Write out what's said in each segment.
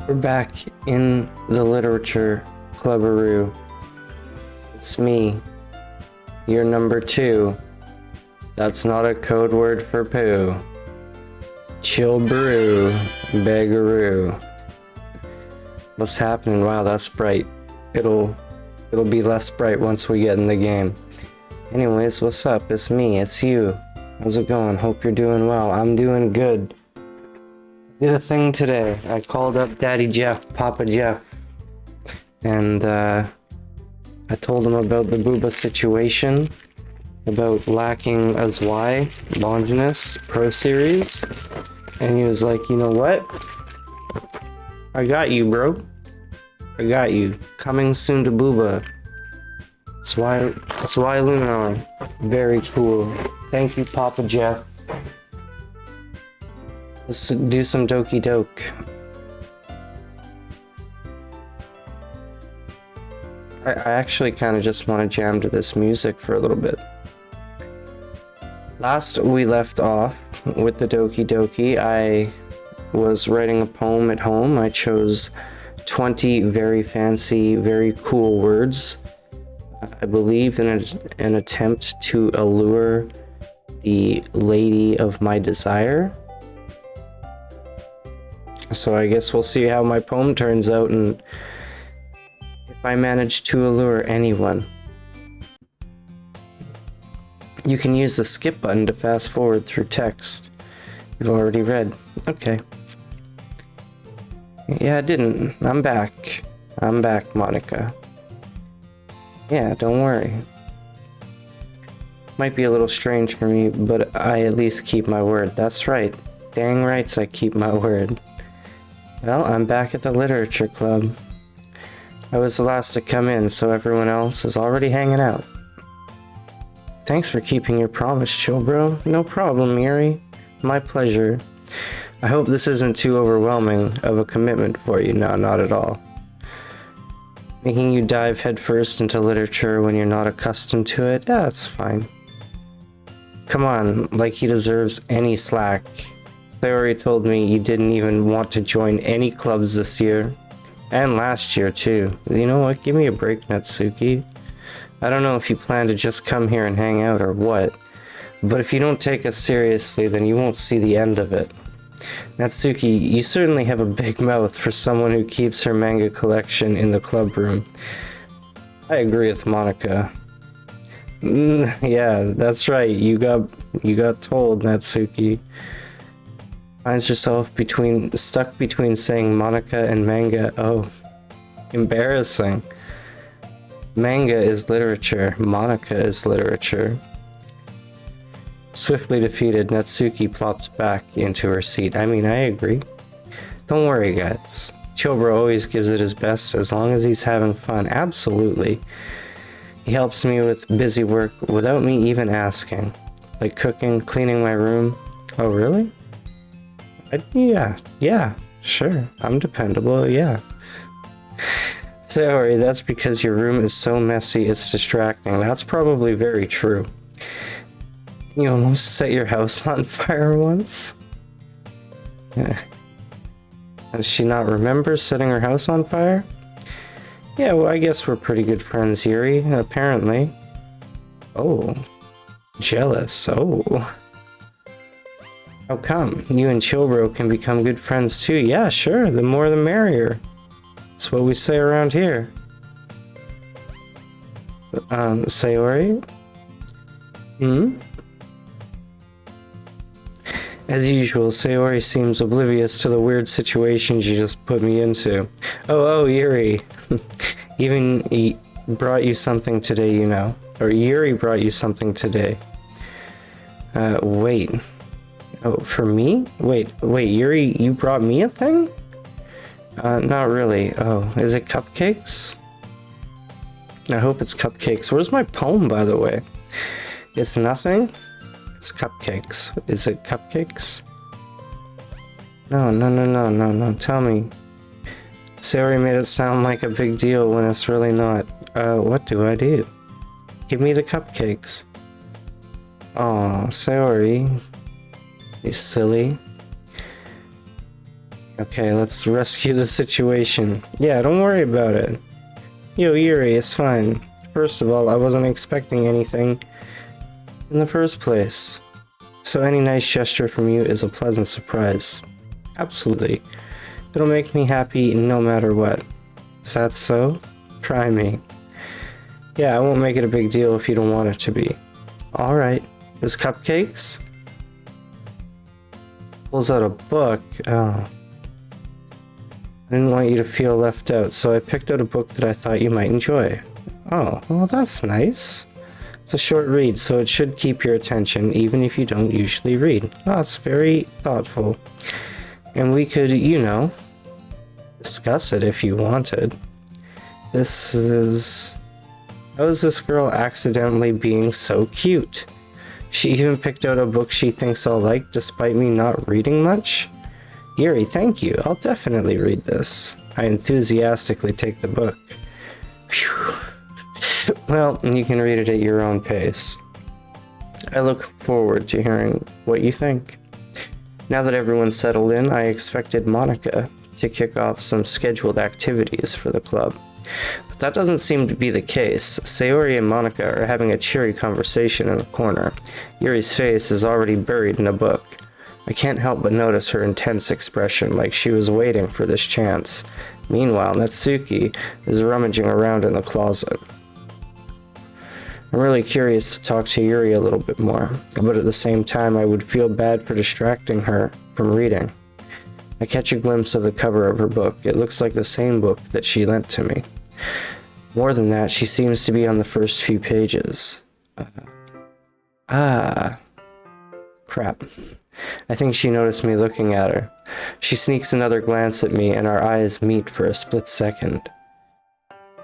We're back in the literature clubberoo. It's me, your number 2. That's not a code word for poo. Chillbro, begaroo. What's happening? Wow, that's bright. It'll be less bright once we get in the game. Anyways, what's up? It's me, it's you. How's it going? Hope you're doing well. I'm doing good. Did a thing today. I called up Daddy Jeff, Papa Jeff, and I told him about the booba situation, about lacking as Y, Longinus, Pro Series, and he was like, you know what? I got you, bro. I got you. Coming soon to booba. That's why Lunar. Very cool. Thank you, Papa Jeff. Let's do some Doki Doki. I actually kind of just want to jam to this music for a little bit. Last we left off with the Doki Doki, I was writing a poem at home. I chose 20 very fancy, very cool words. I believe in an attempt to allure the lady of my desire. So I guess we'll see how my poem turns out and if I manage to allure anyone. You can use the skip button to fast forward through text you've already read. Okay. Yeah, I didn't. I'm back. I'm back, Monica. Yeah, don't worry. Might be a little strange for me, but I at least keep my word. That's right. Dang rights I keep my word. Well, I'm back at the literature club. I was the last to come in, so everyone else is already hanging out. Thanks for keeping your promise, chillbro. No problem, Yuri. My pleasure. I hope this isn't too overwhelming of a commitment for you. No, not at all. Making you dive headfirst into literature when you're not accustomed to it? Yeah, that's fine. Come on, like he deserves any slack. They already told me you didn't even want to join any clubs this year. And last year, too. You know what? Give me a break, Natsuki. I don't know if you plan to just come here and hang out or what. But if you don't take us seriously, then you won't see the end of it. Natsuki, you certainly have a big mouth for someone who keeps her manga collection in the club room. I agree with Monica. Yeah, that's right. You got told, Natsuki. Finds yourself stuck between saying Monica and manga. Oh, embarrassing. Manga is literature. Monica is literature. Swiftly defeated, Natsuki plops back into her seat. I mean, I agree. Don't worry, guys. Chillbro always gives it his best as long as he's having fun. Absolutely. He helps me with busy work without me even asking. Like cooking, cleaning my room. Oh, really? Yeah, sure. I'm dependable, yeah. Sorry, that's because your room is so messy it's distracting. That's probably very true. You almost set your house on fire once? Yeah. Does she not remember setting her house on fire? Yeah, well, I guess we're pretty good friends, Yuri, apparently. Oh. Jealous, oh. How come? You and Chillbro can become good friends too. Yeah, sure. The more the merrier. That's what we say around here. Sayori? As usual, Sayori seems oblivious to the weird situations you just put me into. Oh, Yuri. Even he brought you something today, you know. Or Yuri brought you something today. Wait. Oh, for me? Wait, Yuri, you brought me a thing? Not really. Oh, is it cupcakes? I hope it's cupcakes. Where's my poem, by the way? It's nothing? It's cupcakes. Is it cupcakes? No. Tell me. Sayori made it sound like a big deal when it's really not. What do I do? Give me the cupcakes. Aw, Sayori. You silly. Okay, let's rescue the situation. Yeah, don't worry about it. Yo, Yuri, it's fine. First of all, I wasn't expecting anything in the first place. So any nice gesture from you is a pleasant surprise. Absolutely. It'll make me happy no matter what. Is that so? Try me. Yeah, I won't make it a big deal if you don't want it to be. Alright. Is cupcakes? Pulls out a book. Oh. I didn't want you to feel left out, so I picked out a book that I thought you might enjoy. Oh, well that's nice. It's a short read, so it should keep your attention, even if you don't usually read. Oh, it's very thoughtful. And we could, you know, discuss it if you wanted. This is... How is this girl accidentally being so cute? She even picked out a book she thinks I'll like, despite me not reading much? Yuri, thank you. I'll definitely read this. I enthusiastically take the book. Phew. Well, you can read it at your own pace. I look forward to hearing what you think. Now that everyone's settled in, I expected Monica to kick off some scheduled activities for the club. But that doesn't seem to be the case. Sayori and Monica are having a cheery conversation in the corner. Yuri's face is already buried in a book. I can't help but notice her intense expression, like she was waiting for this chance. Meanwhile, Natsuki is rummaging around in the closet. I'm really curious to talk to Yuri a little bit more, but at the same time I would feel bad for distracting her from reading. I catch a glimpse of the cover of her book. It looks like the same book that she lent to me. More than that, she seems to be on the first few pages. Crap. I think she noticed me looking at her. She sneaks another glance at me and our eyes meet for a split second.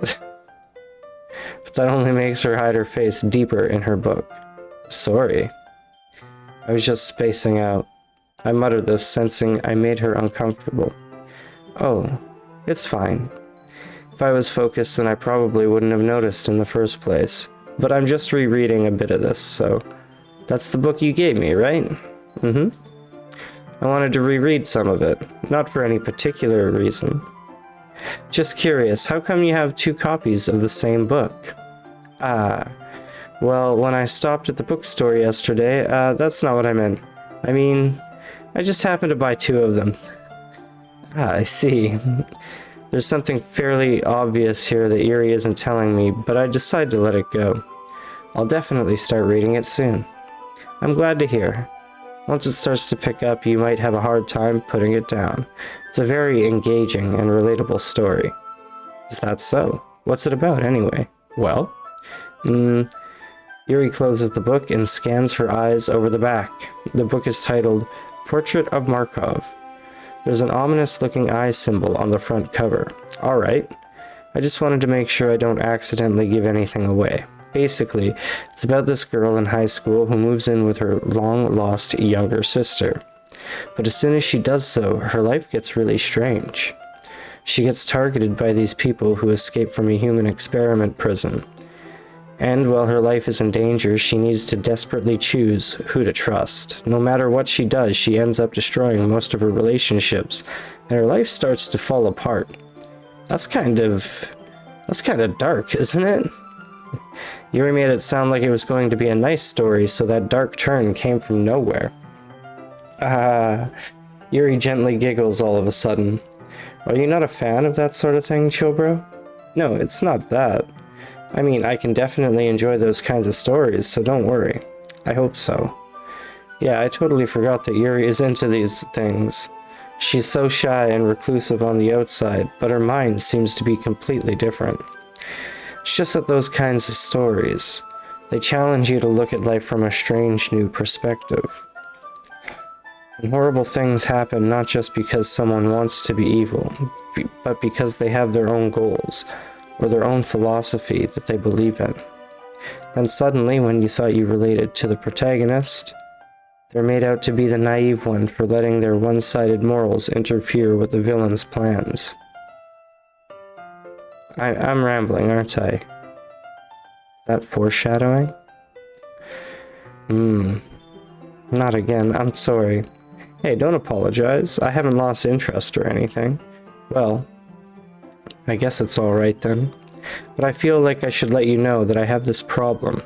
But that only makes her hide her face deeper in her book. Sorry. I was just spacing out. I muttered this, sensing I made her uncomfortable. Oh, it's fine. If I was focused, then I probably wouldn't have noticed in the first place. But I'm just rereading a bit of this, so... That's the book you gave me, right? Mm-hmm. I wanted to reread some of it, not for any particular reason. Just curious, how come you have 2 copies of the same book? Well, when I stopped at the bookstore yesterday, that's not what I meant. I mean, I just happened to buy 2 of them. I see. There's something fairly obvious here that Yuri isn't telling me, but I decide to let it go. I'll definitely start reading it soon. I'm glad to hear. Once it starts to pick up, you might have a hard time putting it down. It's a very engaging and relatable story. Is that so? What's it about, anyway? Well? Yuri closes the book and scans her eyes over the back. The book is titled Portrait of Markov. There's an ominous-looking eye symbol on the front cover. Alright. I just wanted to make sure I don't accidentally give anything away. Basically, it's about this girl in high school who moves in with her long-lost younger sister. But as soon as she does so, her life gets really strange. She gets targeted by these people who escape from a human experiment prison. And while her life is in danger, she needs to desperately choose who to trust. No matter what she does, she ends up destroying most of her relationships, and her life starts to fall apart. That's kind of dark, isn't it? Yuri made it sound like it was going to be a nice story, so that dark turn came from nowhere. Yuri gently giggles all of a sudden. Are you not a fan of that sort of thing, chillbro? No, it's not that. I mean, I can definitely enjoy those kinds of stories, so don't worry. I hope so. Yeah, I totally forgot that Yuri is into these things. She's so shy and reclusive on the outside, but her mind seems to be completely different. It's just that those kinds of stories, they challenge you to look at life from a strange new perspective. And horrible things happen not just because someone wants to be evil, but because they have their own goals, or their own philosophy that they believe in. Then suddenly, when you thought you related to the protagonist, they're made out to be the naive one for letting their one-sided morals interfere with the villain's plans. I'm rambling, aren't I? Is that foreshadowing? Not again, I'm sorry. Hey, don't apologize. I haven't lost interest or anything. Well, I guess it's alright then. But I feel like I should let you know that I have this problem.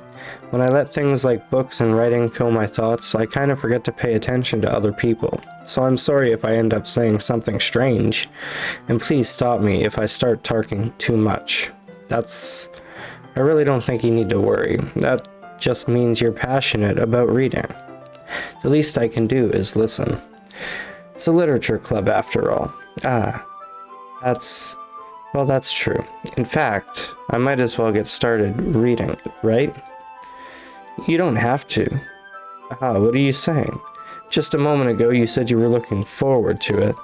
When I let things like books and writing fill my thoughts, I kind of forget to pay attention to other people. So I'm sorry if I end up saying something strange. And please stop me if I start talking too much. I really don't think you need to worry. That just means you're passionate about reading. The least I can do is listen. It's a literature club after all. Well, that's true. In fact, I might as well get started reading, right? You don't have to. What are you saying? Just a moment ago you said you were looking forward to it.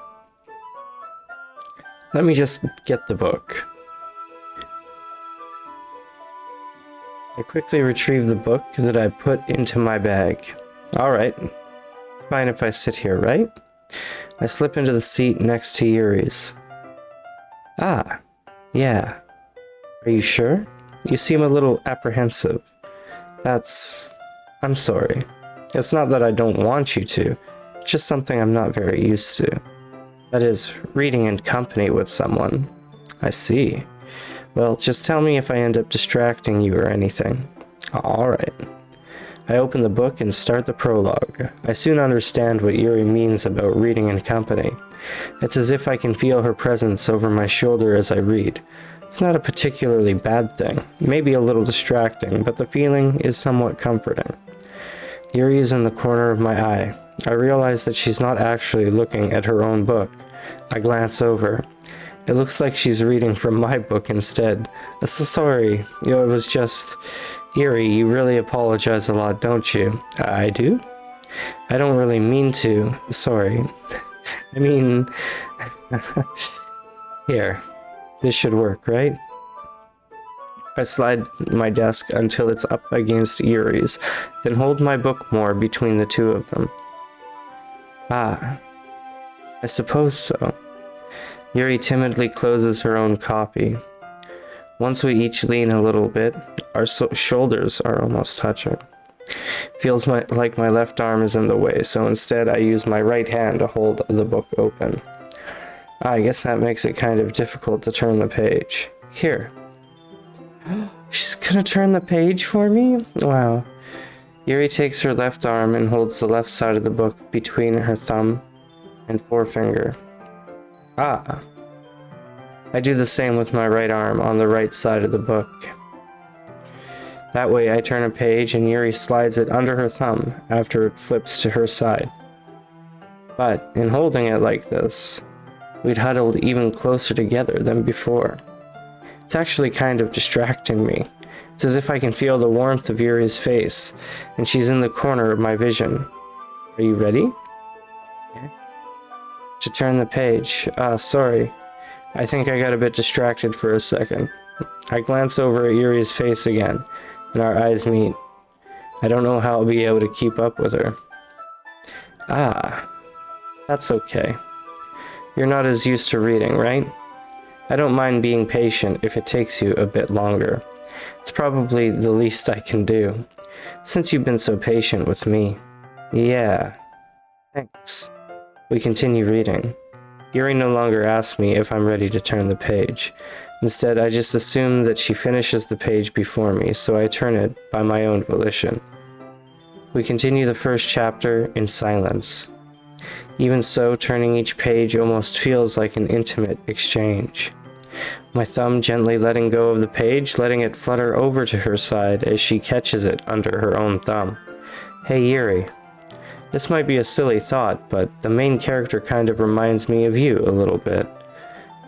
Let me just get the book. I quickly retrieve the book that I put into my bag. Alright. It's fine if I sit here, right? I slip into the seat next to Yuri's. Yeah. Are you sure? You seem a little apprehensive. I'm sorry. It's not that I don't want you to, it's just something I'm not very used to. That is, reading in company with someone. I see. Well, just tell me if I end up distracting you or anything. Alright. I open the book and start the prologue. I soon understand what Yuri means about reading in company. It's as if I can feel her presence over my shoulder as I read. It's not a particularly bad thing, maybe a little distracting, but the feeling is somewhat comforting. Yuri is in the corner of my eye. I realize that she's not actually looking at her own book. I glance over. It looks like she's reading from my book instead. Sorry, it was just... Yuri, you really apologize a lot, don't you? I do? I don't really mean to. Sorry. I mean... Here. This should work, right? I slide my desk until it's up against Yuri's, then hold my book more between the two of them. I suppose so. Yuri timidly closes her own copy. Once we each lean a little bit, our shoulders are almost touching. Feels like my left arm is in the way, so instead I use my right hand to hold the book open. I guess that makes it kind of difficult to turn the page. Here. She's gonna turn the page for me? Wow. Yuri takes her left arm and holds the left side of the book between her thumb and forefinger. I do the same with my right arm on the right side of the book. That way I turn a page and Yuri slides it under her thumb after it flips to her side. But in holding it like this, we'd huddled even closer together than before. It's actually kind of distracting me. It's as if I can feel the warmth of Yuri's face, and she's in the corner of my vision. Are you ready? Yeah. To turn the page. Sorry. I think I got a bit distracted for a second. I glance over at Yuri's face again, and our eyes meet. I don't know how I'll be able to keep up with her. That's okay. You're not as used to reading, right? I don't mind being patient if it takes you a bit longer. It's probably the least I can do, since you've been so patient with me. Yeah. Thanks. We continue reading. Yuri no longer asks me if I'm ready to turn the page. Instead, I just assume that she finishes the page before me, so I turn it by my own volition. We continue the first chapter in silence. Even so, turning each page almost feels like an intimate exchange. My thumb gently letting go of the page, letting it flutter over to her side as she catches it under her own thumb. Hey Yuri. This might be a silly thought, but the main character kind of reminds me of you a little bit.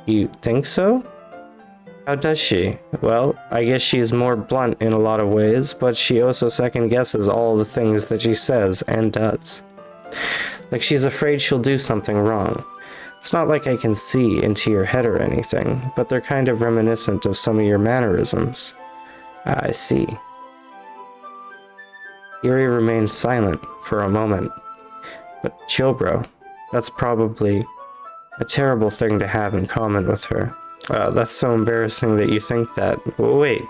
You think so? How does she? Well, I guess she's more blunt in a lot of ways, but she also second guesses all the things that she says and does. Like she's afraid she'll do something wrong. It's not like I can see into your head or anything, but they're kind of reminiscent of some of your mannerisms. I see. Yuri remains silent for a moment. But chillbro, that's probably a terrible thing to have in common with her. That's so embarrassing that you think that. Wait,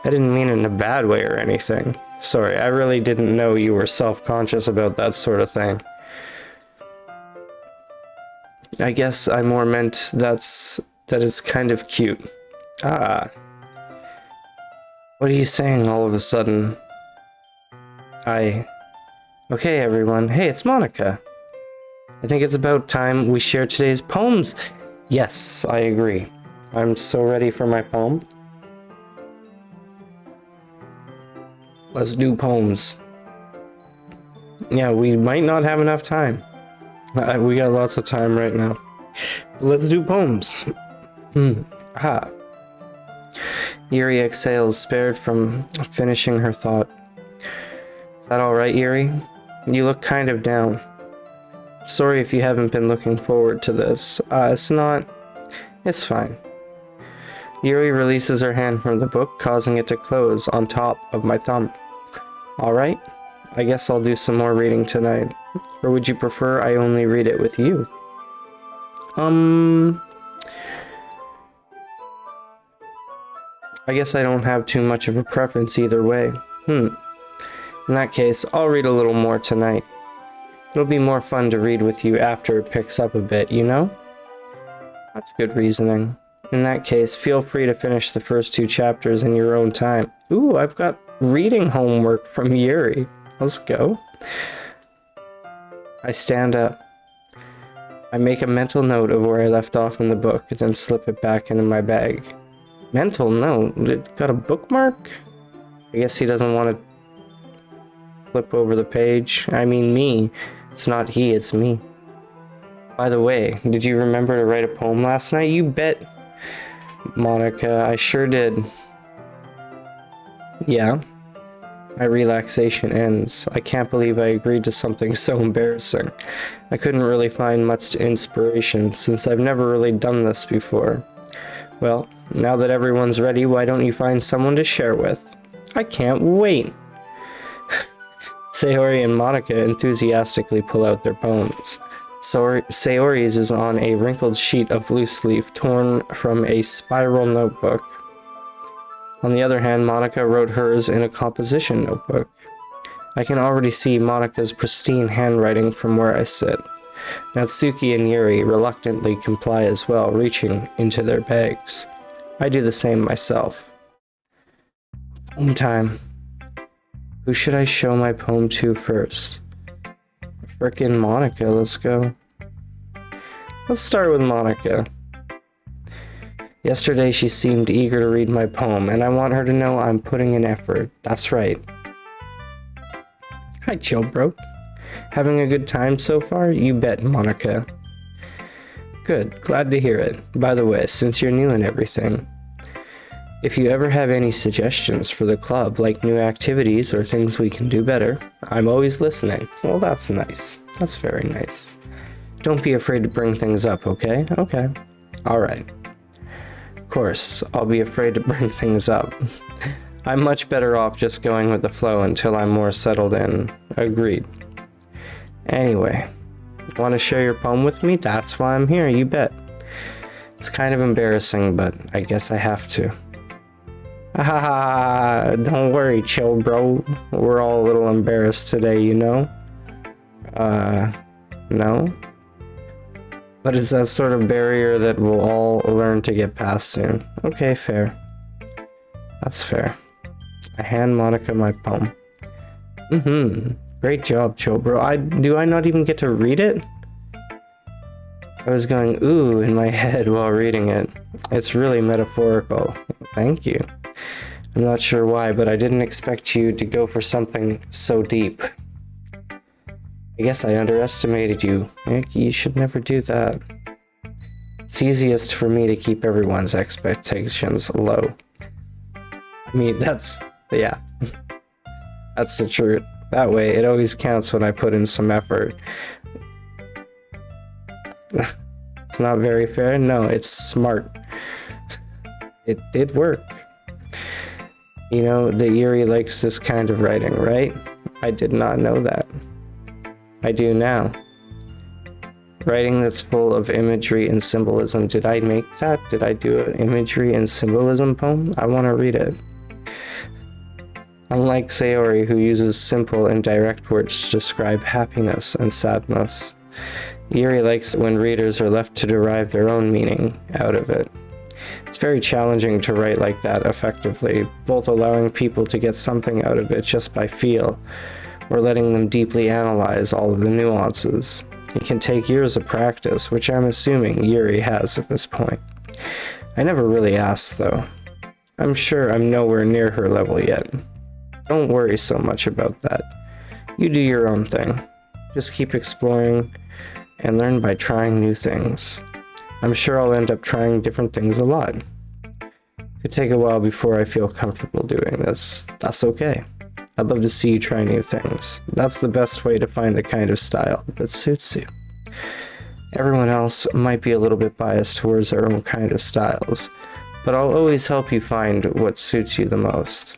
I didn't mean it in a bad way or anything. Sorry, I really didn't know you were self-conscious about that sort of thing. I guess I more meant that it's kind of cute. Ah. What are you saying all of a sudden? Okay, everyone. Hey, it's Monica. I think it's about time we share today's poems. Yes, I agree. I'm so ready for my poem. Let's do poems. Yeah, we might not have enough time. We got lots of time right now. Let's do poems. Ha. Yuri exhales, spared from finishing her thought. Is that alright, Yuri? You look kind of down. Sorry if you haven't been looking forward to this. It's not... It's fine. Yuri releases her hand from the book, causing it to close on top of my thumb. Alright, I guess I'll do some more reading tonight. Or would you prefer I only read it with you? I guess I don't have too much of a preference either way. In that case, I'll read a little more tonight. It'll be more fun to read with you after it picks up a bit, you know? That's good reasoning. In that case, feel free to finish the first 2 chapters in your own time. Ooh, I've got reading homework from Yuri. Let's go. I stand up. I make a mental note of where I left off in the book, then slip it back into my bag. Mental note? It got a bookmark? I guess he doesn't want to flip over the page. I mean me. It's not he, it's me. By the way, did you remember to write a poem last night? You bet, Monica, I sure did. Yeah. My relaxation ends. I can't believe I agreed to something so embarrassing. I couldn't really find much inspiration since I've never really done this before. Well, now that everyone's ready, why don't you find someone to share with? I can't wait! Sayori and Monica enthusiastically pull out their poems. Sayori's is on a wrinkled sheet of loose leaf torn from a spiral notebook. On the other hand, Monica wrote hers in a composition notebook. I can already see Monica's pristine handwriting from where I sit. Natsuki and Yuri reluctantly comply as well, reaching into their bags. I do the same myself. Poem time. Who should I show my poem to first? Frickin' Monica, let's go. Let's start with Monica. Yesterday she seemed eager to read my poem, and I want her to know I'm putting in effort. That's right. Hi, chillbro. Having a good time so far? You bet, Monica. Good, glad to hear it. By the way, since you're new and everything, if you ever have any suggestions for the club, like new activities or things we can do better, I'm always listening. Well, that's nice. That's very nice. Don't be afraid to bring things up, okay? Okay. Alright. Of course, I'll be afraid to bring things up. I'm much better off just going with the flow until I'm more settled in. Agreed. Anyway, want to share your poem with me? That's why I'm here, you bet. It's kind of embarrassing, but I guess I have to. Haha, don't worry, chill, bro. We're all a little embarrassed today, you know? No? But it's that sort of barrier that we'll all learn to get past soon. Okay, fair. That's fair. I hand Monica my poem. Great job, chillbro. Do I not even get to read it? I was going ooh in my head while reading it. It's really metaphorical. Thank you. I'm not sure why, but I didn't expect you to go for something so deep. I guess I underestimated you. You should never do that. It's easiest for me to keep everyone's expectations low. I mean, yeah. That's the truth. That way, it always counts when I put in some effort. It's not very fair? No, it's smart. It did work. You know, that Yuri likes this kind of writing, right? I did not know that. I do now. Writing that's full of imagery and symbolism. Did I make that? Did I do an imagery and symbolism poem? I want to read it. Unlike Sayori, who uses simple and direct words to describe happiness and sadness, Yuri likes it when readers are left to derive their own meaning out of it. It's very challenging to write like that effectively, both allowing people to get something out of it just by feel, or letting them deeply analyze all of the nuances. It can take years of practice, which I'm assuming Yuri has at this point. I never really asked, though. I'm sure I'm nowhere near her level yet. Don't worry so much about that. You do your own thing. Just keep exploring and learn by trying new things. I'm sure I'll end up trying different things a lot. Could take a while before I feel comfortable doing this. That's okay. I'd love to see you try new things. That's the best way to find the kind of style that suits you. Everyone else might be a little bit biased towards their own kind of styles, but I'll always help you find what suits you the most.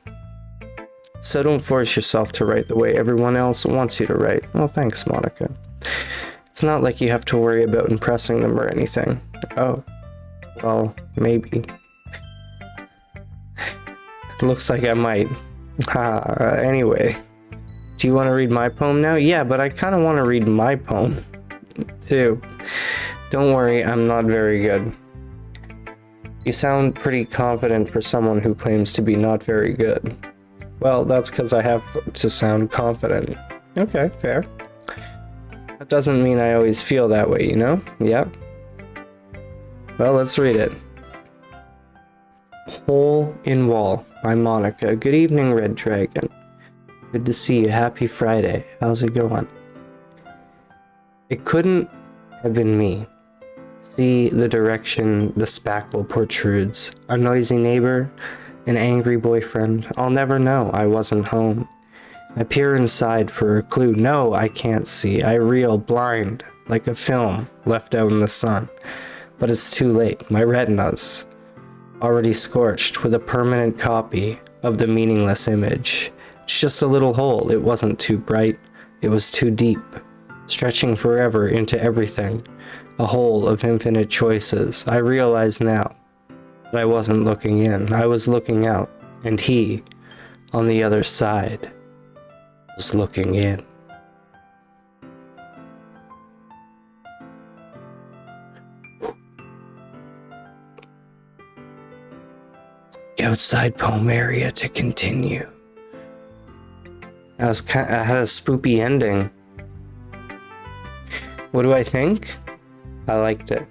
So don't force yourself to write the way everyone else wants you to write. Well, thanks, Monica. It's not like you have to worry about impressing them or anything. Oh, well, maybe. Looks like I might. Anyway, do you want to read my poem now? Yeah, but I kind of want to read my poem, too. Don't worry, I'm not very good. You sound pretty confident for someone who claims to be not very good. Well, that's because I have to sound confident. Okay, fair. That doesn't mean I always feel that way, you know? Yep. Well, let's read it. Hole in Wall by Monica. Good evening, Red Dragon. Good to see you. Happy Friday. How's it going? It couldn't have been me. See the direction the spackle protrudes. A noisy neighbor, an angry boyfriend. I'll never know. I wasn't home. I peer inside for a clue. No, I can't see. I reel blind, like a film left out in the sun. But it's too late. My retina's already scorched with a permanent copy of the meaningless image. It's just a little hole. It wasn't too bright. It was too deep, stretching forever into everything. A hole of infinite choices. I realize now that I wasn't looking in. I was looking out, and he, on the other side, was looking in. Outside poem area to continue. I had a spoopy ending. What do I think? I liked it.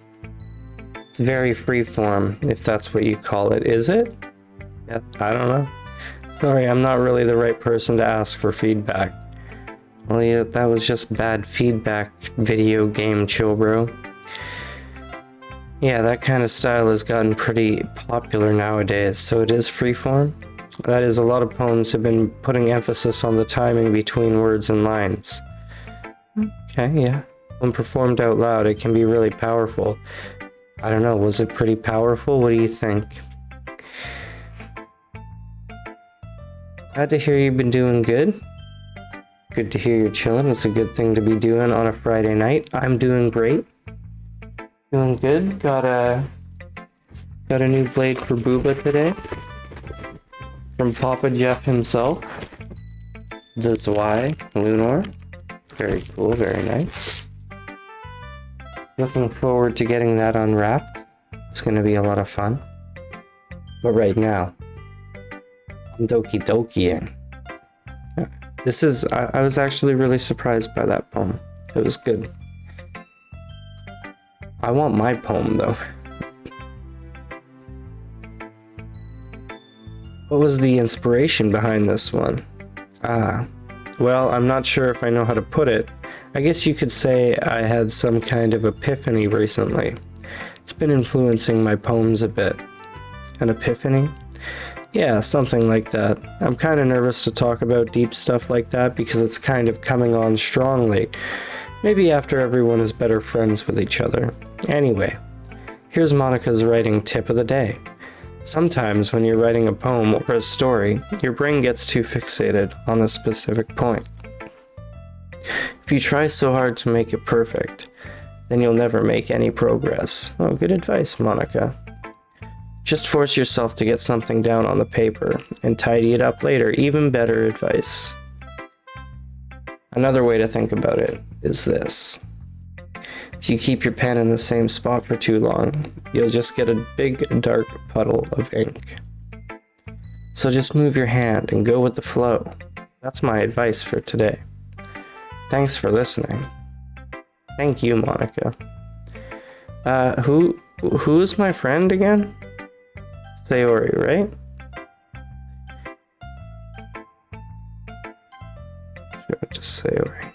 It's very freeform, if that's what you call it. Is it? Yeah, I don't know. Sorry, I'm not really the right person to ask for feedback. Well, yeah, that was just bad feedback, video game chillbro. Yeah, that kind of style has gotten pretty popular nowadays, so it is freeform. That is, a lot of poems have been putting emphasis on the timing between words and lines. Okay, yeah. When performed out loud, it can be really powerful. I don't know, was it pretty powerful? What do you think? Glad to hear you've been doing good. Good to hear you're chilling. It's a good thing to be doing on a Friday night. I'm doing great. Doing good. Got a new blade for Booba today. From Papa Jeff himself. The Zwei Lunar. Very cool, very nice. Looking forward to getting that unwrapped. It's going to be a lot of fun. But right now, I'm Doki Dokiing. This is, I was actually really surprised by that poem. It was good. I want my poem though. What was the inspiration behind this one? Well, I'm not sure if I know how to put it. I guess you could say I had some kind of epiphany recently. It's been influencing my poems a bit. An epiphany? Yeah, something like that. I'm kind of nervous to talk about deep stuff like that because it's kind of coming on strongly. Maybe after everyone is better friends with each other. Anyway, here's Monica's writing tip of the day. Sometimes when you're writing a poem or a story, your brain gets too fixated on a specific point. If you try so hard to make it perfect, then you'll never make any progress. Oh, good advice, Monica. Just force yourself to get something down on the paper and tidy it up later. Even better advice. Another way to think about it is this. If you keep your pen in the same spot for too long, you'll just get a big dark puddle of ink. So just move your hand and go with the flow. That's my advice for today. Thanks for listening. Thank you, Monica. Who's my friend again? Sayori, right? Sure, just Sayori.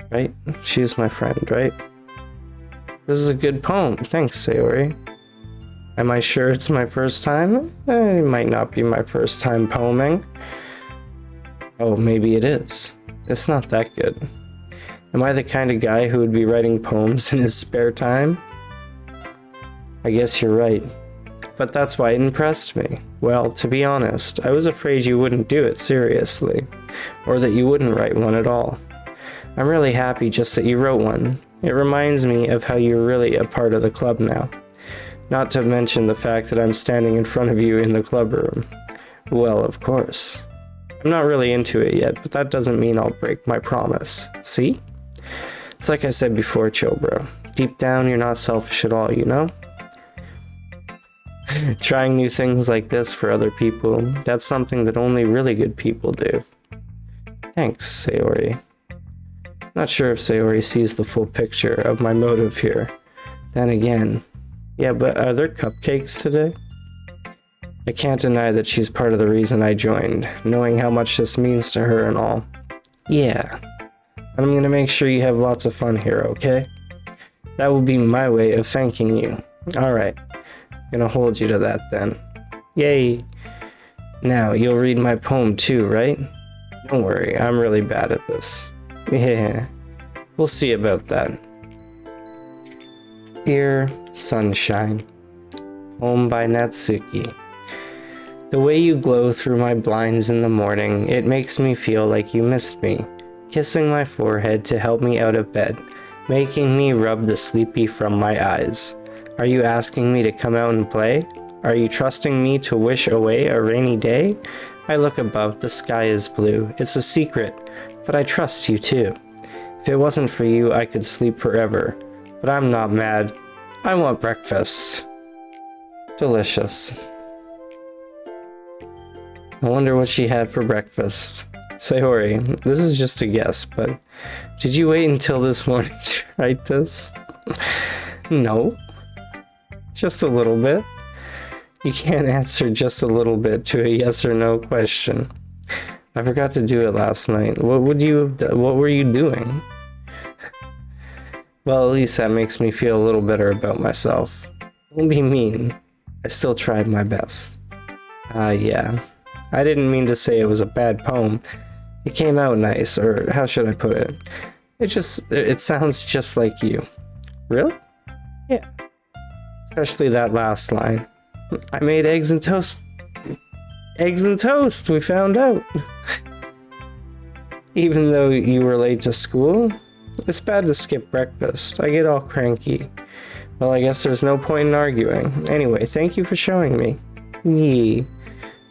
Right? She's my friend, right? This is a good poem. Thanks, Sayori. Am I sure it's my first time? It might not be my first time poeming. Oh, maybe it is. It's not that good. Am I the kind of guy who would be writing poems in his spare time? I guess you're right. But that's why it impressed me. Well, to be honest, I was afraid you wouldn't do it seriously, or that you wouldn't write one at all. I'm really happy just that you wrote one. It reminds me of how you're really a part of the club now. Not to mention the fact that I'm standing in front of you in the club room. Well, of course. I'm not really into it yet, but that doesn't mean I'll break my promise. See? It's like I said before, chillbro. Deep down, you're not selfish at all, you know? Trying new things like this for other people, that's something that only really good people do. Thanks, Sayori. Not sure if Sayori sees the full picture of my motive here. Then again, yeah, but are there cupcakes today? I can't deny that she's part of the reason I joined, knowing how much this means to her and all. Yeah. I'm gonna make sure you have lots of fun here, okay? That will be my way of thanking you. Alright. Gonna hold you to that then. Yay! Now, you'll read my poem too, right? Don't worry, I'm really bad at this. Yeah, we'll see about that. Dear Sunshine, poem by Natsuki. The way you glow through my blinds in the morning, it makes me feel like you missed me, kissing my forehead to help me out of bed, making me rub the sleepy from my eyes. Are you asking me to come out and play? Are you trusting me to wish away a rainy day? I look above, the sky is blue. It's a secret, but I trust you too. If it wasn't for you, I could sleep forever. But I'm not mad. I want breakfast. Delicious. I wonder what she had for breakfast. Sayori, this is just a guess, but did you wait until this morning to write this? No. Just a little bit. You can't answer just a little bit to a yes or no question. I forgot to do it last night. What were you doing? Well, at least that makes me feel a little better about myself. Don't be mean. I still tried my best. Yeah. I didn't mean to say it was a bad poem. It came out nice, or how should I put it? It sounds just like you. Really? Yeah. Especially that last line. I made eggs and toast. Eggs and toast, we found out. Even though you were late to school, it's bad to skip breakfast. I get all cranky. Well, I guess there's no point in arguing. Anyway, thank you for showing me. Yee.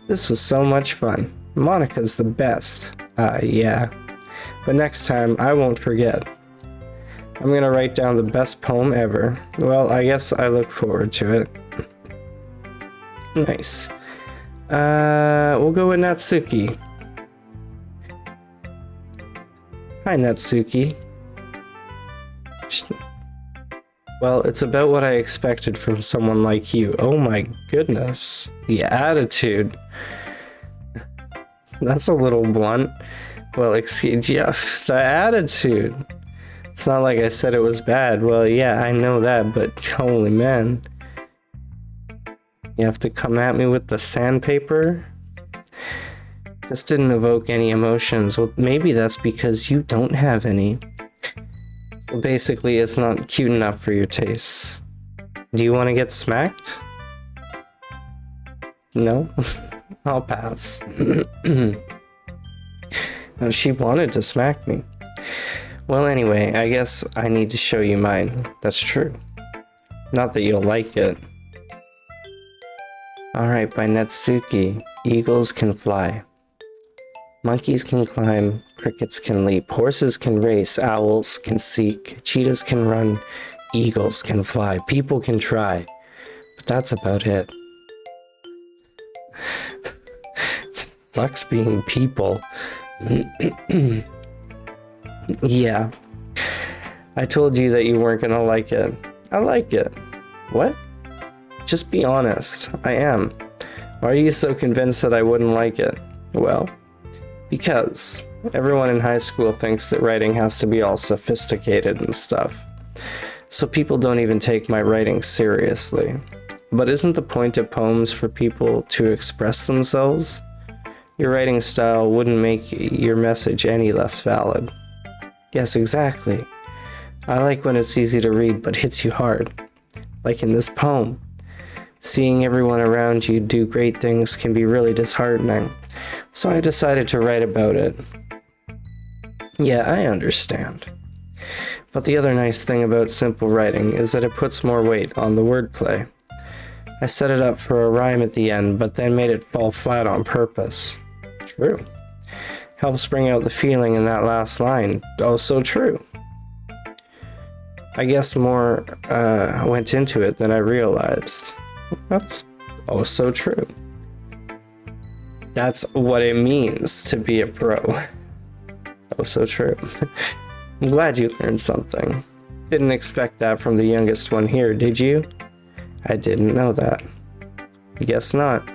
This was so much fun. Monica's the best. Yeah. But next time, I won't forget. I'm gonna write down the best poem ever. Well, I guess I look forward to it. Nice. We'll go with Natsuki. Hi, Natsuki. Well, it's about what I expected from someone like you. Oh my goodness. The attitude. That's a little blunt. Well, excuse yeah, the attitude. It's not like I said it was bad. Well, yeah, I know that, but holy man. You have to come at me with the sandpaper? This didn't evoke any emotions. Well, maybe that's because you don't have any. So basically, it's not cute enough for your tastes. Do you want to get smacked? No? I'll pass. No, she wanted to smack me. Well, anyway, I guess I need to show you mine. That's true. Not that you'll like it. Alright, by Natsuki. Eagles can fly. Monkeys can climb, crickets can leap, horses can race, owls can seek, cheetahs can run, eagles can fly, people can try. But that's about it. Sucks being people. Yeah. I told you that you weren't gonna like it. I like it. What? Just be honest. I am. Why are you so convinced that I wouldn't like it? Well, because everyone in high school thinks that writing has to be all sophisticated and stuff. So people don't even take my writing seriously. But isn't the point of poems for people to express themselves? Your writing style wouldn't make your message any less valid. Yes, exactly. I like when it's easy to read but hits you hard. Like in this poem. Seeing everyone around you do great things can be really disheartening. So I decided to write about it. Yeah, I understand. But the other nice thing about simple writing is that it puts more weight on the wordplay. I set it up for a rhyme at the end, but then made it fall flat on purpose. True. Helps bring out the feeling in that last line. Oh, so true. I guess more went into it than I realized. That's oh so true. That's what it means to be a pro. Oh, so true. I'm glad you learned something. Didn't expect that from the youngest one here, did you? I didn't know that. Guess not.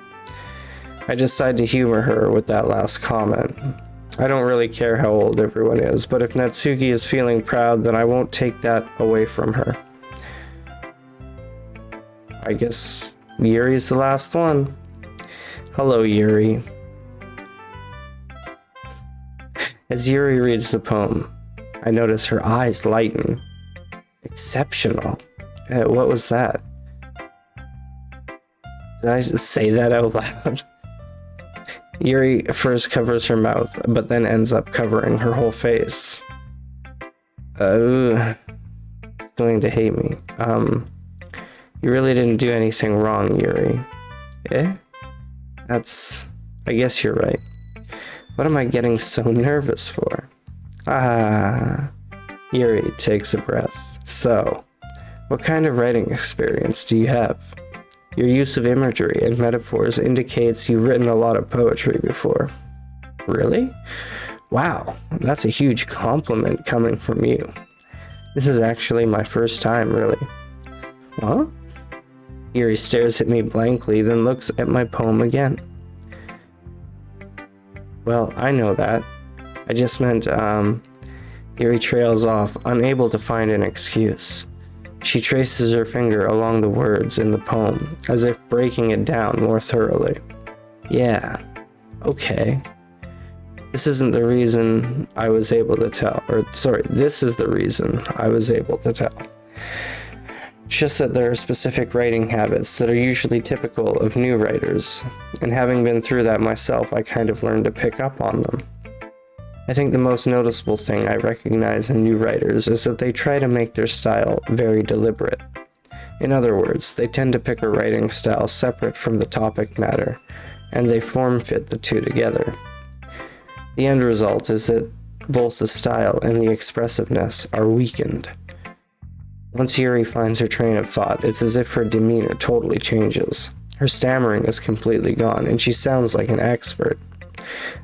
I decided to humor her with that last comment. I don't really care how old everyone is, but if Natsuki is feeling proud, then I won't take that away from her. I guess Yuri's the last one. Hello, Yuri. As Yuri reads the poem, I notice her eyes lighten. Exceptional. What was that? Did I just say that out loud? Yuri first covers her mouth, but then ends up covering her whole face. It's going to hate me. You really didn't do anything wrong, Yuri. Eh? I guess you're right. What am I getting so nervous for? Yuri takes a breath. So, what kind of writing experience do you have? Your use of imagery and metaphors indicates you've written a lot of poetry before. Really? Wow, that's a huge compliment coming from you. This is actually my first time, really. Huh? Yuri stares at me blankly, then looks at my poem again. Well, I know that. I just meant, Yuri trails off, unable to find an excuse. She traces her finger along the words in the poem, as if breaking it down more thoroughly. Yeah, okay. This isn't the reason I was able to tell, this is the reason I was able to tell. Just that there are specific writing habits that are usually typical of new writers, and having been through that myself, I kind of learned to pick up on them. I think the most noticeable thing I recognize in new writers is that they try to make their style very deliberate. In other words, they tend to pick a writing style separate from the topic matter, and they form-fit the two together. The end result is that both the style and the expressiveness are weakened. Once Yuri finds her train of thought, it's as if her demeanor totally changes. Her stammering is completely gone, and she sounds like an expert.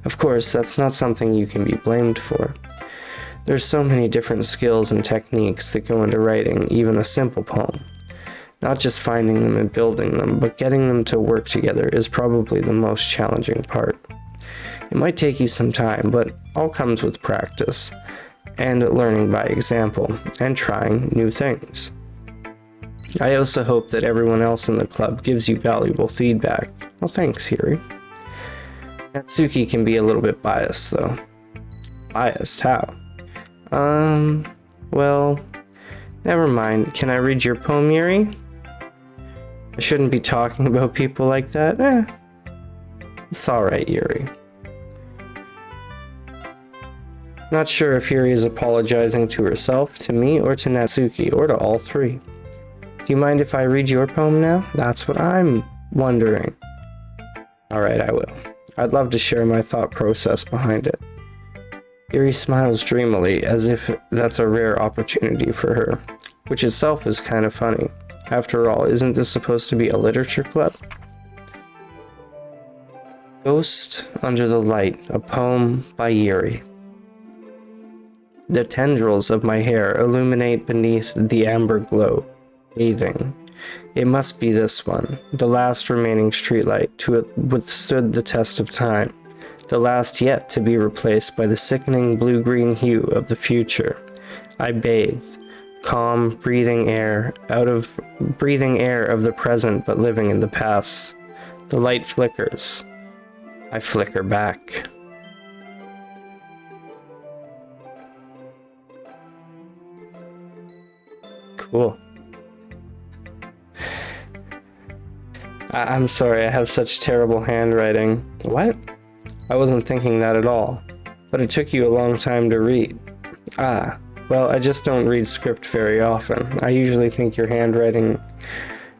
Of course, that's not something you can be blamed for. There's so many different skills and techniques that go into writing even a simple poem. Not just finding them and building them, but getting them to work together is probably the most challenging part. It might take you some time, but all comes with practice, and learning by example, and trying new things. I also hope that everyone else in the club gives you valuable feedback. Well, thanks, Yuri. Natsuki can be a little bit biased, though. Biased? How? Well, never mind. Can I read your poem, Yuri? I shouldn't be talking about people like that. It's alright, Yuri. Not sure if Yuri is apologizing to herself, to me, or to Natsuki, or to all three. Do you mind if I read your poem now? That's what I'm wondering. Alright, I will. I'd love to share my thought process behind it. Yuri smiles dreamily, as if that's a rare opportunity for her, which itself is kind of funny. After all, isn't this supposed to be a literature club? Ghost Under the Light, a poem by Yuri. The tendrils of my hair illuminate beneath the amber glow, bathing. It must be this one, the last remaining streetlight to have withstood the test of time, the last yet to be replaced by the sickening blue-green hue of the future. I bathe, calm, breathing air of the present but living in the past. The light flickers. I flicker back. Cool. I'm sorry, I have such terrible handwriting. What? I wasn't thinking that at all. But it took you a long time to read. Ah, well, I just don't read script very often. I usually think your handwriting...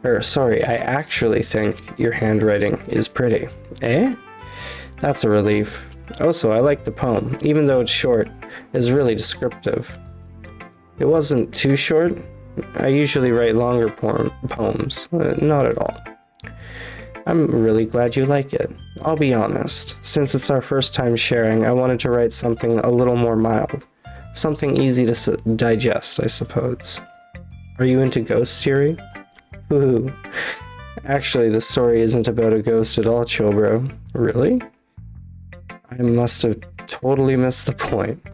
I actually think your handwriting is pretty. Eh? That's a relief. Also, I like the poem. Even though it's short, it's really descriptive. It wasn't too short. I usually write longer poems. Not at all. I'm really glad you like it. I'll be honest. Since it's our first time sharing, I wanted to write something a little more mild. Something easy to digest, I suppose. Are you into ghosts, Yuri? Woohoo. Actually, the story isn't about a ghost at all, chillbro. Really? I must have totally missed the point.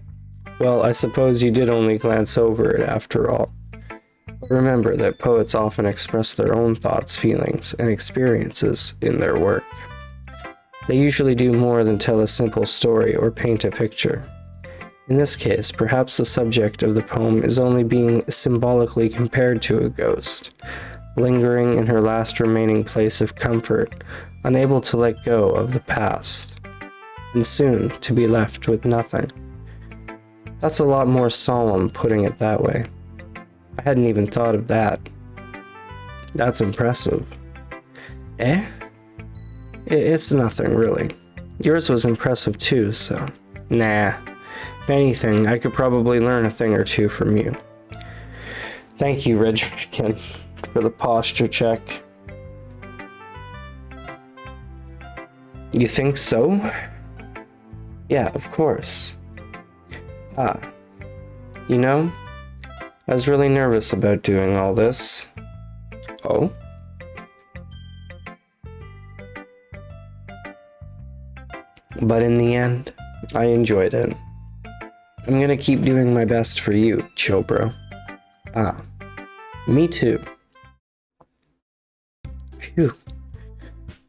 Well, I suppose you did only glance over it after all. But remember that poets often express their own thoughts, feelings, and experiences in their work. They usually do more than tell a simple story or paint a picture. In this case, perhaps the subject of the poem is only being symbolically compared to a ghost, lingering in her last remaining place of comfort, unable to let go of the past, and soon to be left with nothing. That's a lot more solemn, putting it that way. I hadn't even thought of that. That's impressive. Eh? It's nothing, really. Yours was impressive too, so... Nah. If anything, I could probably learn a thing or two from you. Thank you, Red Dragon, for the posture check. You think so? Yeah, of course. You know, I was really nervous about doing all this. Oh? But in the end, I enjoyed it. I'm gonna keep doing my best for you, chillbro. Me too. Phew.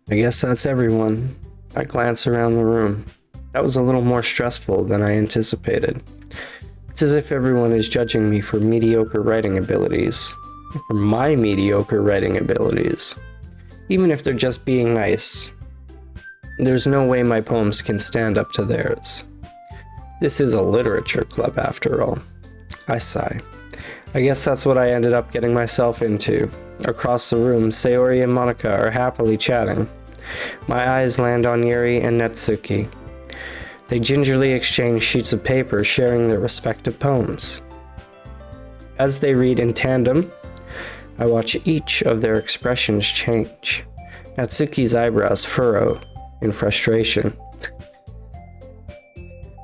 I guess that's everyone. I glance around the room. That was a little more stressful than I anticipated. It's as if everyone is judging me for mediocre writing abilities. For my mediocre writing abilities. Even if they're just being nice. There's no way my poems can stand up to theirs. This is a literature club after all. I sigh. I guess that's what I ended up getting myself into. Across the room, Sayori and Monica are happily chatting. My eyes land on Yuri and Natsuki. They gingerly exchange sheets of paper, sharing their respective poems. As they read in tandem, I watch each of their expressions change. Natsuki's eyebrows furrow in frustration.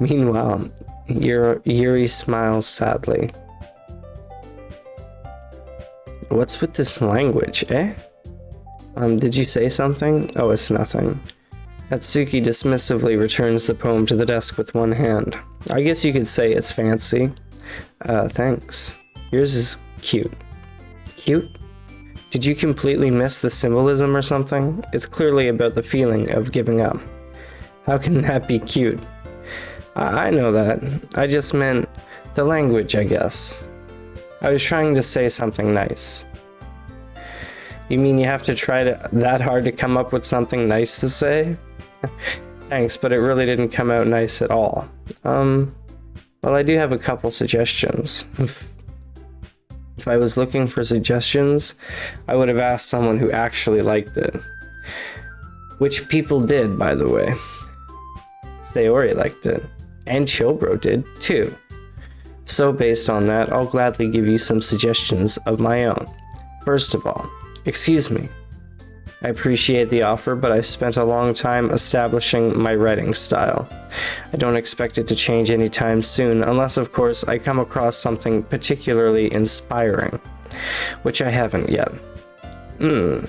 Meanwhile, Yuri smiles sadly. What's with this language, eh? Did you say something? Oh, it's nothing. Natsuki dismissively returns the poem to the desk with one hand. I guess you could say it's fancy. Thanks. Yours is cute. Cute? Did you completely miss the symbolism or something? It's clearly about the feeling of giving up. How can that be cute? I know that. I just meant the language, I guess. I was trying to say something nice. You mean you have to try that hard to come up with something nice to say? Thanks, but it really didn't come out nice at all. Well, I do have a couple suggestions. If I was looking for suggestions, I would have asked someone who actually liked it. Which people did, by the way. Sayori liked it. And chillbro did, too. So based on that, I'll gladly give you some suggestions of my own. First of all, excuse me. I appreciate the offer, but I've spent a long time establishing my writing style. I don't expect it to change anytime soon, unless of course I come across something particularly inspiring, which I haven't yet. And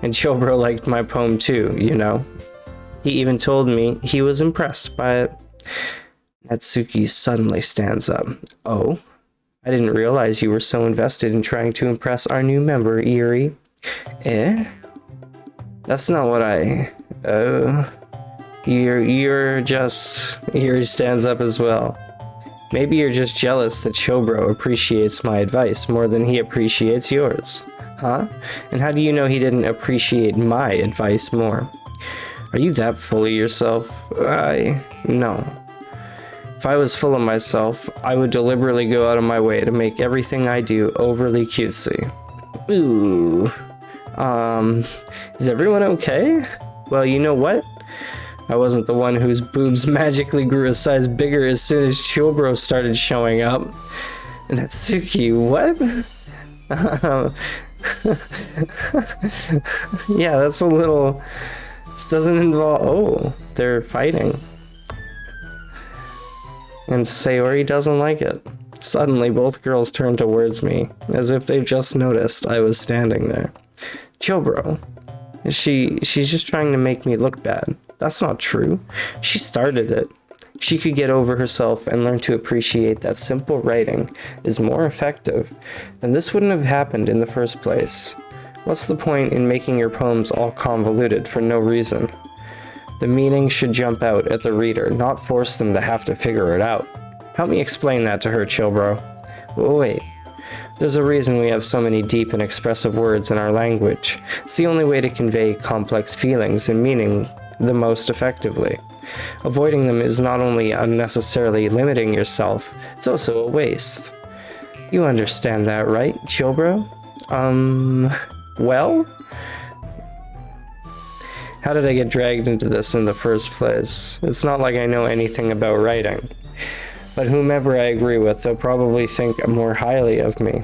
chillbro liked my poem too, you know. He even told me he was impressed by it. Natsuki suddenly stands up. Oh, I didn't realize you were so invested in trying to impress our new member, Yuri. Eh? That's not what I... Oh... You're just... Yuri stands up as well. Maybe you're just jealous that chillbro appreciates my advice more than he appreciates yours. Huh? And how do you know he didn't appreciate my advice more? Are you that full of yourself? No. If I was full of myself, I would deliberately go out of my way to make everything I do overly cutesy. Ooh. Is everyone okay? Well, you know what? I wasn't the one whose boobs magically grew a size bigger as soon as chillbro started showing up. And Natsuki, what? Yeah, that's a little... This doesn't involve... Oh, they're fighting. And Sayori doesn't like it. Suddenly, both girls turn towards me, as if they've just noticed I was standing there. Chillbro. She's just trying to make me look bad. That's not true. She started it. If she could get over herself and learn to appreciate that simple writing is more effective, then this wouldn't have happened in the first place. What's the point in making your poems all convoluted for no reason? The meaning should jump out at the reader, not force them to have to figure it out. Help me explain that to her, chillbro. Wait. There's a reason we have so many deep and expressive words in our language. It's the only way to convey complex feelings and meaning the most effectively. Avoiding them is not only unnecessarily limiting yourself, it's also a waste. You understand that, right, chillbro? Well? How did I get dragged into this in the first place? It's not like I know anything about writing. But whomever I agree with, they'll probably think more highly of me.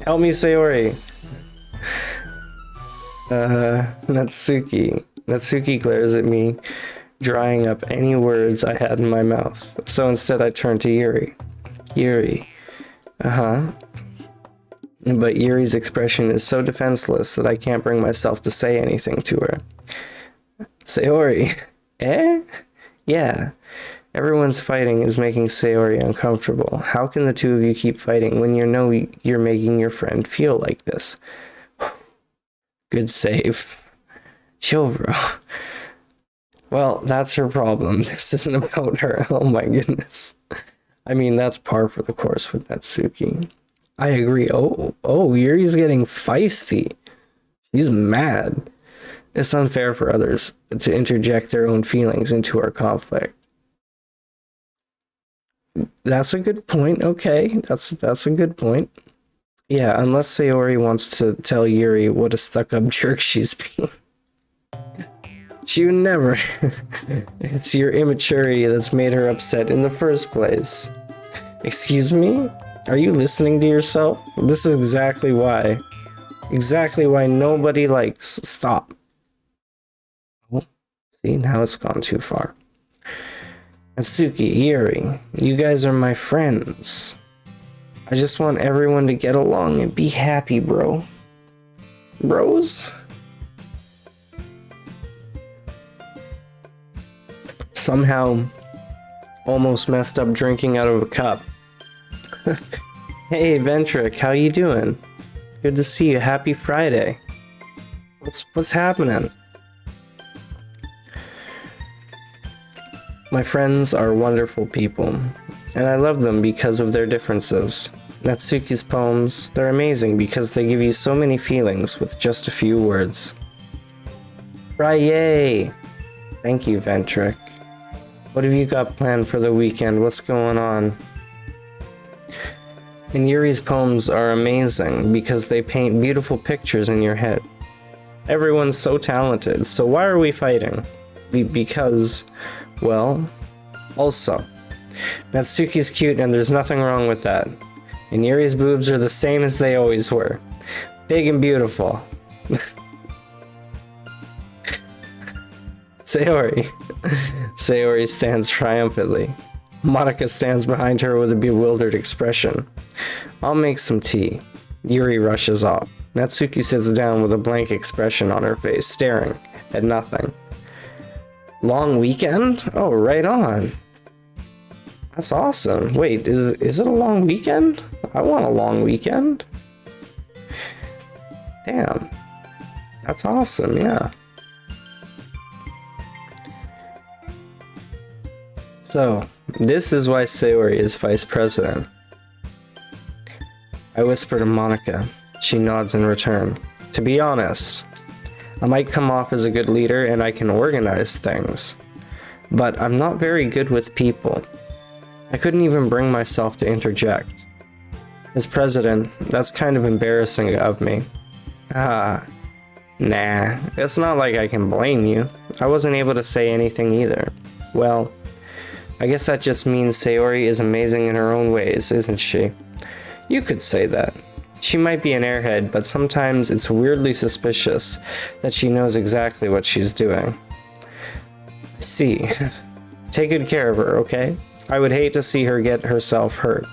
Help me, Sayori. Natsuki. Natsuki glares at me, drying up any words I had in my mouth. So instead I turn to Yuri. Yuri. But Yuri's expression is so defenseless that I can't bring myself to say anything to her. Sayori. Eh? Yeah. Everyone's fighting is making Sayori uncomfortable. How can the two of you keep fighting when you know you're making your friend feel like this? Good save. Chillbro. Well, that's her problem. This isn't about her. Oh my goodness. I mean, that's par for the course with Natsuki. I agree. Oh, Yuri's getting feisty. She's mad. It's unfair for others to interject their own feelings into our conflict. That's a good point. Okay, that's a good point. Yeah, unless Sayori wants to tell Yuri what a stuck-up jerk she's being. She would never. It's your immaturity that's made her upset in the first place. Excuse me? Are you listening to yourself? This is exactly why. Exactly why nobody likes. Stop. Oh, see, now it's gone too far. Natsuki, Yuri, you guys are my friends. I just want everyone to get along and be happy, bro. Bros? Somehow, almost messed up drinking out of a cup. Hey, Ventric, how you doing? Good to see you. Happy Friday. What's happening? My friends are wonderful people, and I love them because of their differences. Natsuki's poems, they're amazing because they give you so many feelings with just a few words. Yay! Thank you, Ventric. What have you got planned for the weekend? What's going on? And Yuri's poems are amazing because they paint beautiful pictures in your head. Everyone's so talented, so why are we fighting? because, well, also, Natsuki's cute and there's nothing wrong with that. And Yuri's boobs are the same as they always were. Big and beautiful. Sayori. Sayori stands triumphantly. Monika stands behind her with a bewildered expression. I'll make some tea. Yuri rushes off. Natsuki sits down with a blank expression on her face, staring at nothing. Long weekend? Oh, right on. That's awesome. Wait, is it a long weekend? I want a long weekend. Damn. That's awesome, yeah. So, this is why Sayori is vice president. I whisper to Monika. She nods in return. To be honest, I might come off as a good leader and I can organize things, but I'm not very good with people. I couldn't even bring myself to interject. As president, that's kind of embarrassing of me. Nah, it's not like I can blame you. I wasn't able to say anything either. Well, I guess that just means Sayori is amazing in her own ways, isn't she? You could say that. She might be an airhead, but sometimes it's weirdly suspicious that she knows exactly what she's doing. I see. Take good care of her, okay? I would hate to see her get herself hurt.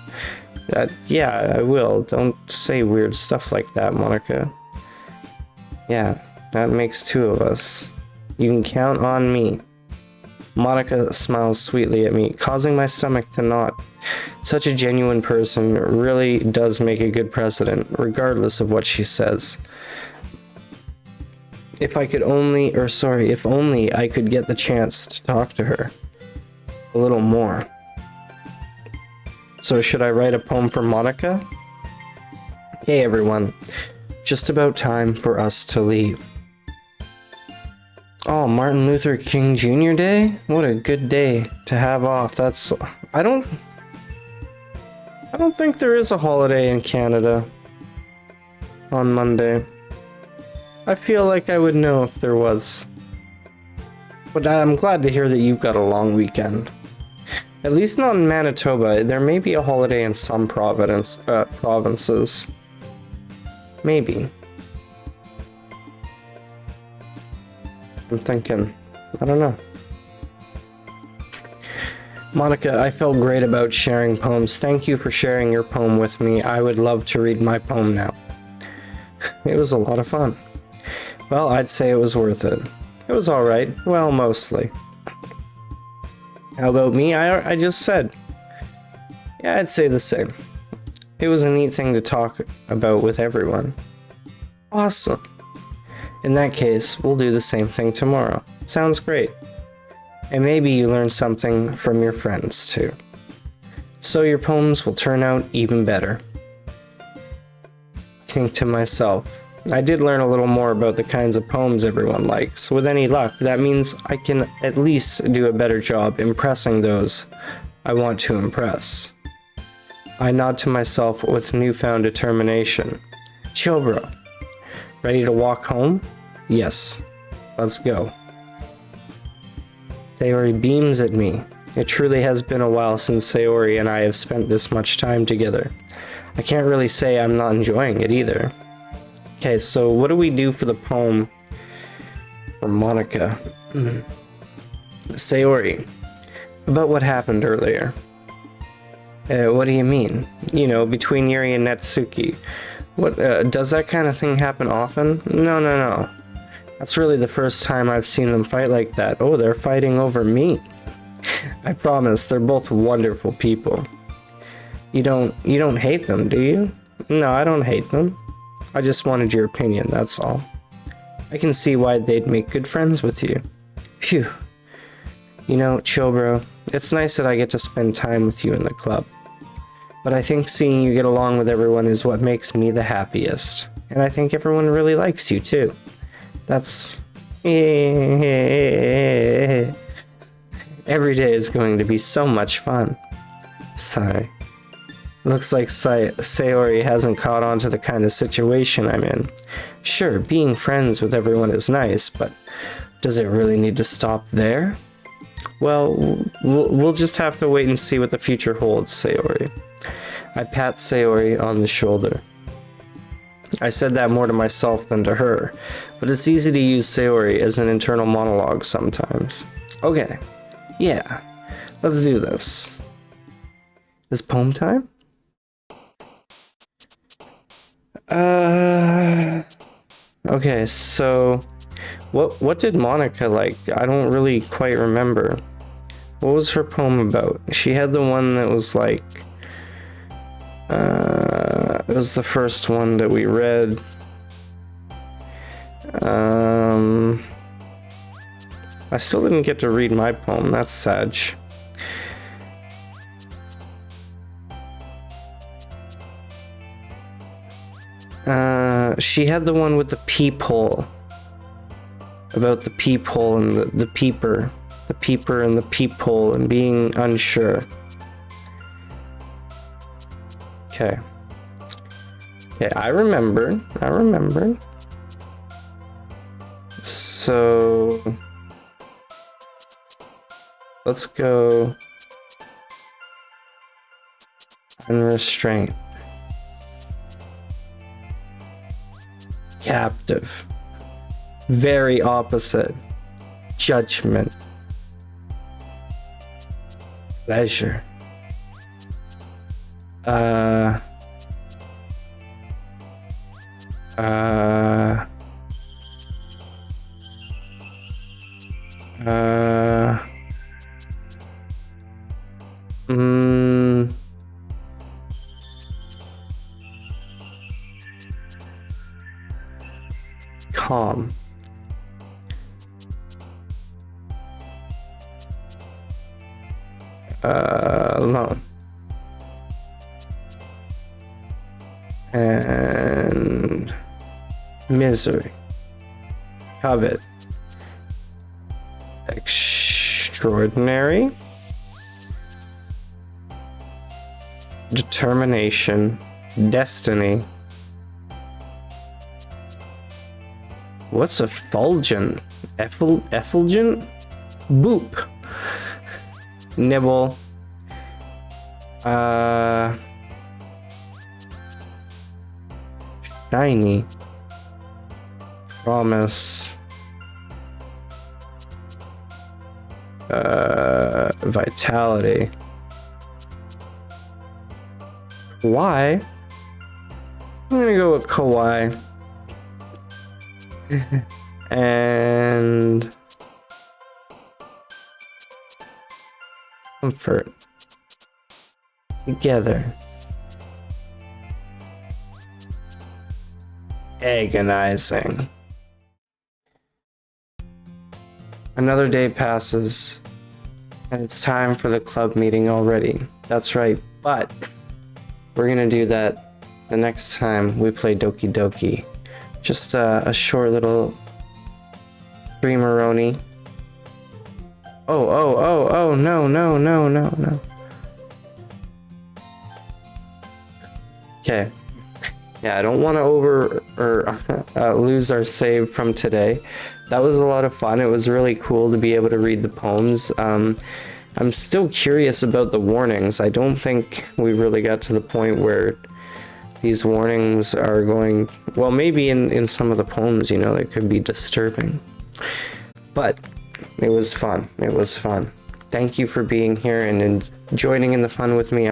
Yeah, I will. Don't say weird stuff like that, Monika. Yeah, that makes two of us. You can count on me. Monika smiles sweetly at me, causing my stomach to knot. Such a genuine person really does make a good president, regardless of what she says. If only I could get the chance to talk to her a little more. So should I write a poem for Monika? Hey everyone, just about time for us to leave. Oh, Martin Luther King Jr. Day? What a good day to have off. I don't think there is a holiday in Canada on Monday. I feel like I would know if there was. But I'm glad to hear that you've got a long weekend. At least not in Manitoba. There may be a holiday in some provinces. Maybe. I'm thinking. I don't know. Monika, I felt great about sharing poems. Thank you for sharing your poem with me. I would love to read my poem now. It was a lot of fun. Well, I'd say it was worth it. It was alright. Well, mostly. How about me? I just said. Yeah, I'd say the same. It was a neat thing to talk about with everyone. Awesome. In that case, we'll do the same thing tomorrow. Sounds great. And maybe you learn something from your friends too. So your poems will turn out even better. I think to myself, I did learn a little more about the kinds of poems everyone likes. With any luck, that means I can at least do a better job impressing those I want to impress. I nod to myself with newfound determination. Chillbro, ready to walk home? Yes, let's go. Sayori beams at me. It truly has been a while since Sayori and I have spent this much time together. I can't really say I'm not enjoying it either. Okay, so what do we do for the poem for Monika? Sayori, about what happened earlier. What do you mean? You know, between Yuri and Natsuki. What, does that kind of thing happen often? No. That's really the first time I've seen them fight like that. Oh, they're fighting over me. I promise, they're both wonderful people. You don't hate them, do you? No, I don't hate them. I just wanted your opinion, that's all. I can see why they'd make good friends with you. Phew. You know, chillbro, it's nice that I get to spend time with you in the club. But I think seeing you get along with everyone is what makes me the happiest. And I think everyone really likes you too. That's... Every day is going to be so much fun. Sigh. Looks like Sayori hasn't caught on to the kind of situation I'm in. Sure, being friends with everyone is nice, but Does it really need to stop there? Well, we'll just have to wait and see what the future holds, Sayori. I pat Sayori on the shoulder. I said that more to myself than to her, but it's easy to use Sayori as an internal monologue sometimes. Okay, yeah, let's do this. Is poem time? Okay, so what did Monica like? I don't really quite remember. What was her poem about? She had the one that was like, it was the first one that we read. I still didn't get to read my poem. That's sad. She had the one with the peephole. About the peephole and the peeper. The peeper and the peephole and being unsure. Okay. Okay, I remember. So let's go unrestrained. Captive. Very opposite. Judgment. Pleasure. Calm. Alone. And misery. Covet. Extraordinary. Determination. Destiny. What's effulgent? Effulgent? Boop. Nibble. Shiny. Promise. Vitality. Kawaii? I'm gonna go with kawaii. And comfort. Together. Agonizing. Another day passes, and it's time for the club meeting already. That's right, but we're gonna do that the next time we play Doki Doki. Just a short little streameroni. Oh, no. Okay. Yeah, I don't want to lose our save from today. That was a lot of fun. It was really cool to be able to read the poems. I'm still curious about the warnings. I don't think we really got to the point where these warnings are going... Well, maybe in some of the poems, you know, it could be disturbing. But it was fun. It was fun. Thank you for being here and joining in the fun with me.